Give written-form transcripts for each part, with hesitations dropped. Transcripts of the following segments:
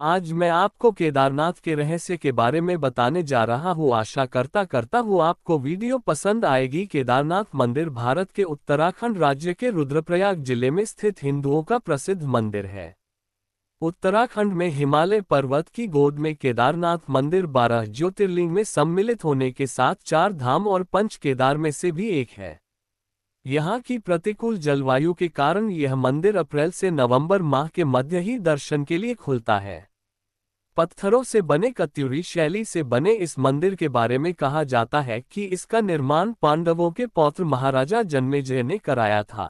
आज मैं आपको केदारनाथ के रहस्य के बारे में बताने जा रहा हूँ। आशा करता हूँ आपको वीडियो पसंद आएगी। केदारनाथ मंदिर भारत के उत्तराखंड राज्य के रुद्रप्रयाग जिले में स्थित हिंदुओं का प्रसिद्ध मंदिर है। उत्तराखंड में हिमालय पर्वत की गोद में केदारनाथ मंदिर 12 ज्योतिर्लिंग में सम्मिलित होने के साथ 4 धाम और 5 केदार में से भी एक है। यहाँ की प्रतिकूल जलवायु के कारण यह मंदिर अप्रैल से नवंबर माह के मध्य ही दर्शन के लिए खुलता है। पत्थरों से बने कत्यूरी शैली से बने इस मंदिर के बारे में कहा जाता है कि इसका निर्माण पांडवों के पौत्र महाराजा जन्मेजय ने कराया था।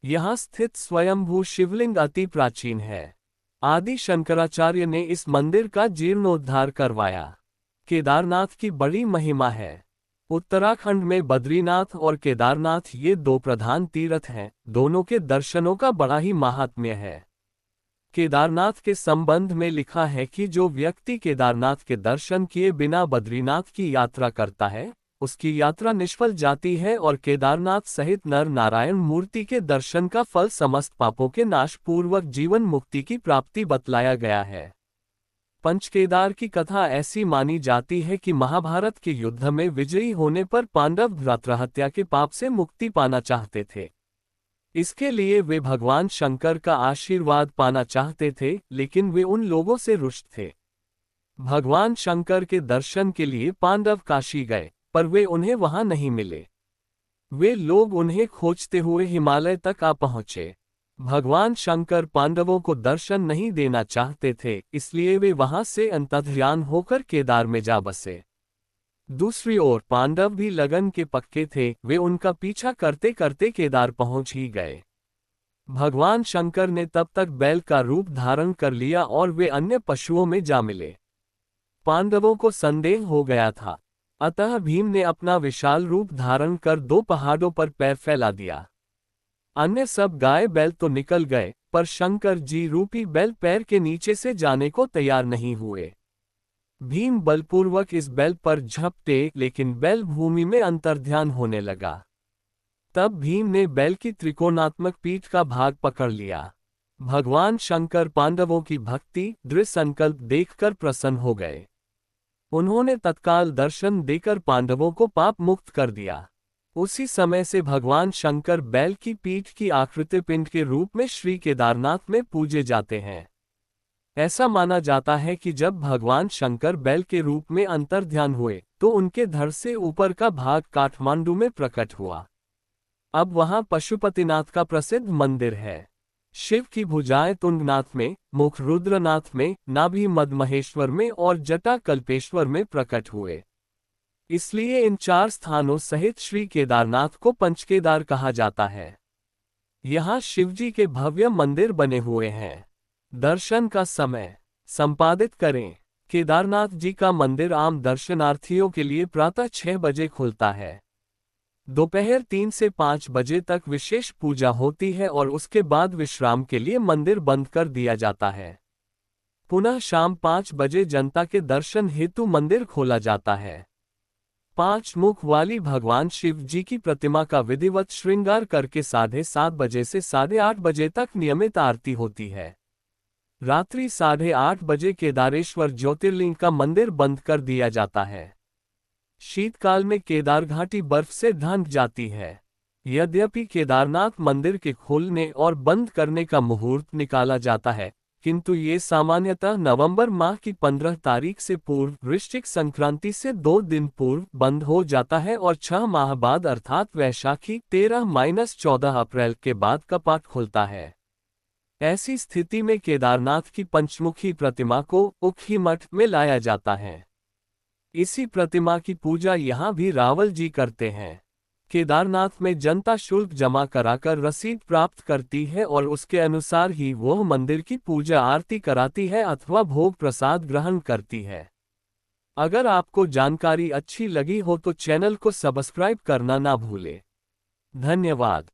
यहाँ स्थित स्वयंभू शिवलिंग अति प्राचीन है। आदि शंकराचार्य ने इस मंदिर का जीर्णोद्धार करवाया। केदारनाथ की बड़ी महिमा है। उत्तराखंड में बद्रीनाथ और केदारनाथ ये 2 प्रधान तीर्थ हैं। दोनों के दर्शनों का बड़ा ही महात्म्य है। केदारनाथ के संबंध में लिखा है कि जो व्यक्ति केदारनाथ के दर्शन किए बिना बद्रीनाथ की यात्रा करता है, उसकी यात्रा निष्फल जाती है और केदारनाथ सहित नर नारायण मूर्ति के दर्शन का फल समस्त पापों के नाश पूर्वक जीवन मुक्ति की प्राप्ति बतलाया गया है। पंचकेदार की कथा ऐसी मानी जाती है कि महाभारत के युद्ध में विजयी होने पर पांडव भ्रातृहत्या के पाप से मुक्ति पाना चाहते थे। इसके लिए वे भगवान शंकर का आशीर्वाद पाना चाहते थे, लेकिन वे उन लोगों से रुष्ट थे। भगवान शंकर के दर्शन के लिए पांडव काशी गए, पर वे उन्हें वहां नहीं मिले। वे लोग उन्हें खोजते हुए हिमालय तक आ पहुंचे। भगवान शंकर पांडवों को दर्शन नहीं देना चाहते थे, इसलिए वे वहां से अंतर्ध्यान होकर केदार में जा बसे। दूसरी ओर पांडव भी लगन के पक्के थे। वे उनका पीछा करते करते केदार पहुंच ही गए। भगवान शंकर ने तब तक बैल का रूप धारण कर लिया और वे अन्य पशुओं में जा मिले। पांडवों को संदेह हो गया था, अतः भीम ने अपना विशाल रूप धारण कर 2 पहाड़ों पर पैर फैला दिया। अन्य सब गाय बैल तो निकल गए, पर शंकर जी रूपी बैल पैर के नीचे से जाने को तैयार नहीं हुए। भीम बलपूर्वक इस बैल पर झपटे, लेकिन बैल भूमि में अंतर्ध्यान होने लगा। तब भीम ने बैल की त्रिकोणात्मक पीठ का भाग पकड़ लिया। भगवान शंकर पांडवों की भक्ति, दृढ़ संकल्प देखकर प्रसन्न हो गए। उन्होंने तत्काल दर्शन देकर पांडवों को पाप मुक्त कर दिया। उसी समय से भगवान शंकर बैल की पीठ की आकृति पिंड के रूप में श्री केदारनाथ में पूजे जाते हैं। ऐसा माना जाता है कि जब भगवान शंकर बैल के रूप में अंतर्ध्यान हुए, तो उनके धड़ से ऊपर का भाग काठमांडू में प्रकट हुआ। अब वहां पशुपतिनाथ का प्रसिद्ध मंदिर है। शिव की भुजाएं तुंगनाथ में, मुख रुद्रनाथ में, नाभि मदमहेश्वर में और जटा कल्पेश्वर में प्रकट हुए। इसलिए इन 4 स्थानों सहित श्री केदारनाथ को पंचकेदार कहा जाता है। यहाँ शिवजी के भव्य मंदिर बने हुए हैं। दर्शन का समय संपादित करें। केदारनाथ जी का मंदिर आम दर्शनार्थियों के लिए प्रातः 6 बजे खुलता है। दोपहर 3 से 5 बजे तक विशेष पूजा होती है और उसके बाद विश्राम के लिए मंदिर बंद कर दिया जाता है। पुनः शाम 5 बजे जनता के दर्शन हेतु मंदिर खोला जाता है। 5 मुख वाली भगवान शिव जी की प्रतिमा का विधिवत श्रृंगार करके 7:30 बजे से 8:30 बजे तक नियमित आरती होती है। रात्रि 8:30 बजे केदारेश्वर ज्योतिर्लिंग का मंदिर बंद कर दिया जाता है। शीतकाल में केदार घाटी बर्फ से ढंक जाती है। यद्यपि केदारनाथ मंदिर के खोलने और बंद करने का मुहूर्त निकाला जाता है, किंतु ये सामान्यतः नवंबर माह की 15 तारीख से पूर्व वृश्चिक संक्रांति से 2 दिन पूर्व बंद हो जाता है और 6 माह बाद अर्थात वैशाखी 13-14 अप्रैल के बाद कपाट खुलता है। ऐसी स्थिति में केदारनाथ की पंचमुखी प्रतिमा को उखी मठ में लाया जाता है। इसी प्रतिमा की पूजा यहाँ भी रावल जी करते हैं। केदारनाथ में जनता शुल्क जमा कराकर रसीद प्राप्त करती है और उसके अनुसार ही वह मंदिर की पूजा आरती कराती है अथवा भोग प्रसाद ग्रहण करती है। अगर आपको जानकारी अच्छी लगी हो तो चैनल को सब्सक्राइब करना ना भूले। धन्यवाद।